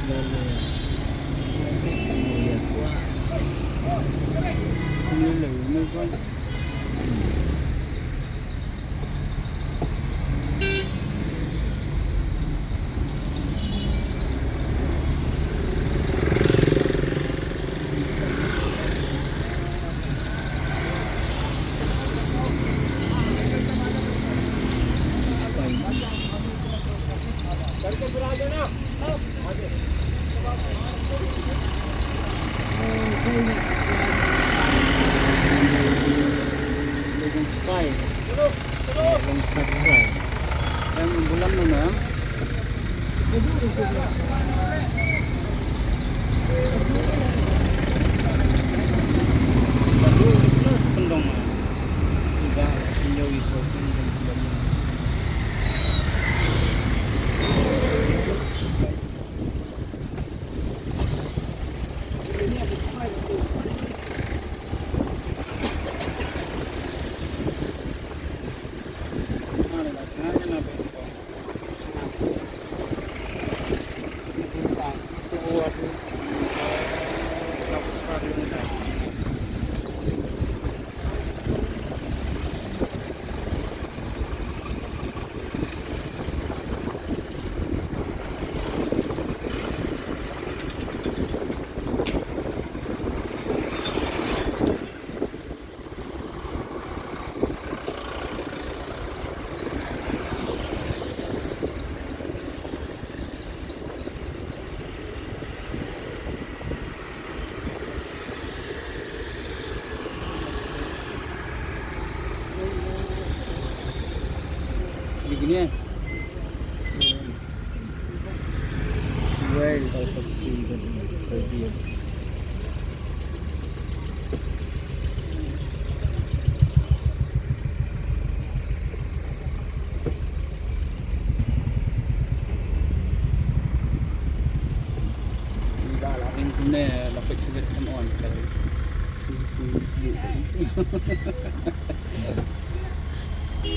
lalayas. Muyat wa. Nilay mo ba? Ang sakray. Kaya bulan mo na. Pendong mo. Diba? Inyo iso. Gini well out of season pwede lalaki ko na lapit sulit ka on si